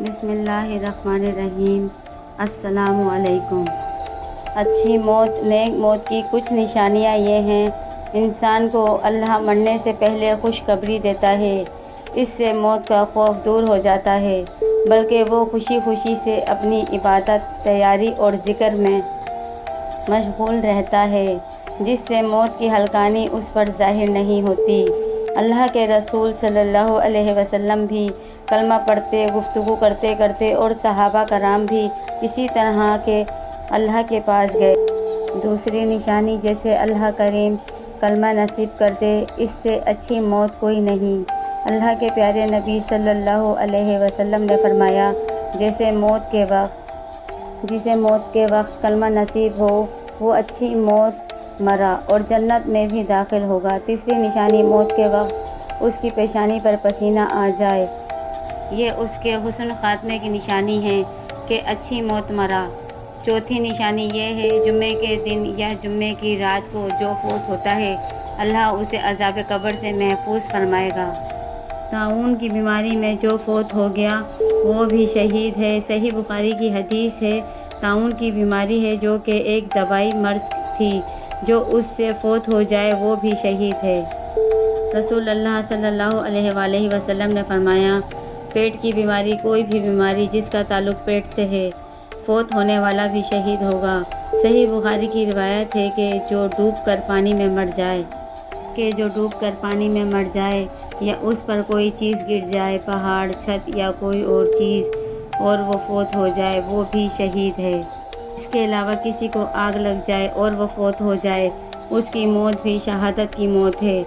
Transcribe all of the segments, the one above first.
بسم اللہ الرحمن الرحیم۔ السلام علیکم۔ اچھی موت، نیک موت کی کچھ نشانیاں یہ ہیں۔ انسان کو اللہ مرنے سے پہلے خوشخبری دیتا ہے، اس سے موت کا خوف دور ہو جاتا ہے، بلکہ وہ خوشی خوشی سے اپنی عبادت، تیاری اور ذکر میں مشغول رہتا ہے، جس سے موت کی ہلکانی اس پر ظاہر نہیں ہوتی۔ اللہ کے رسول صلی اللہ علیہ وسلم بھی کلمہ پڑھتے، گفتگو کرتے کرتے اور صحابہ کرام بھی اسی طرح کے اللہ کے پاس گئے۔ دوسری نشانی، جیسے اللہ کریم کلمہ نصیب کر دے، اس سے اچھی موت کوئی نہیں۔ اللہ کے پیارے نبی صلی اللہ علیہ وسلم نے فرمایا، جسے موت کے وقت کلمہ نصیب ہو، وہ اچھی موت مرا اور جنت میں بھی داخل ہوگا۔ تیسری نشانی، موت کے وقت اس کی پیشانی پر پسینہ آ جائے، یہ اس کے حسن خاتمے کی نشانی ہے کہ اچھی موت مرا۔ چوتھی نشانی یہ ہے، جمعے کے دن یا جمعے کی رات کو جو فوت ہوتا ہے، اللہ اسے عذاب قبر سے محفوظ فرمائے گا۔ طاعون کی بیماری میں جو فوت ہو گیا وہ بھی شہید ہے۔ صحیح بخاری کی حدیث ہے، طاعون کی بیماری ہے جو کہ ایک دبائی مرض تھی، جو اس سے فوت ہو جائے وہ بھی شہید ہے۔ رسول اللہ صلی اللہ علیہ وآلہ وسلم نے فرمایا، پیٹ کی بیماری، کوئی بھی بیماری جس کا تعلق پیٹ سے ہے، فوت ہونے والا بھی شہید ہوگا۔ صحیح بخاری کی روایت ہے کہ جو ڈوب کر پانی میں مر جائے یا اس پر کوئی چیز گر جائے، پہاڑ، چھت یا کوئی اور چیز، اور وہ فوت ہو جائے، وہ بھی شہید ہے۔ اس کے علاوہ کسی کو آگ لگ جائے اور وہ فوت ہو جائے، اس کی موت بھی شہادت کی موت ہے۔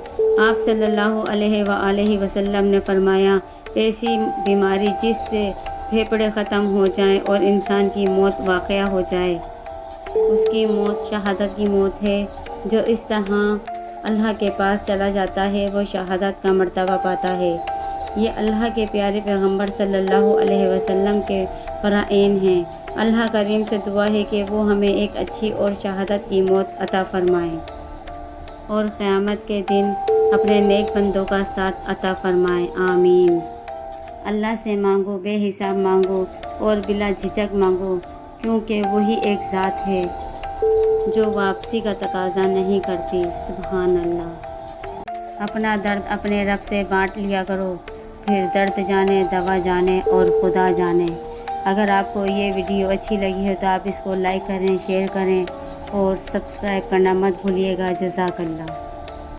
آپ صلی اللہ علیہ وآلہ وسلم نے فرمایا، ایسی بیماری جس سے پھیپھڑے ختم ہو جائیں اور انسان کی موت واقع ہو جائے، اس کی موت شہادت کی موت ہے۔ جو اس طرح اللہ کے پاس چلا جاتا ہے، وہ شہادت کا مرتبہ پاتا ہے۔ یہ اللہ کے پیارے پیغمبر صلی اللہ علیہ وسلم کے فرائض ہیں۔ اللہ کریم سے دعا ہے کہ وہ ہمیں ایک اچھی اور شہادت کی موت عطا فرمائے اور قیامت کے دن اپنے نیک بندوں کا ساتھ عطا فرمائے، آمین۔ اللہ سے مانگو، بے حساب مانگو اور بلا جھجک مانگو، کیونکہ وہی ایک ذات ہے جو واپسی کا تقاضا نہیں کرتی۔ سبحان اللہ۔ اپنا درد اپنے رب سے بانٹ لیا کرو، پھر درد جانے، دوا جانے اور خدا جانے۔ اگر آپ کو یہ ویڈیو اچھی لگی ہے تو آپ اس کو لائک کریں، شیئر کریں اور سبسکرائب کرنا مت بھولیے گا۔ جزاک اللہ۔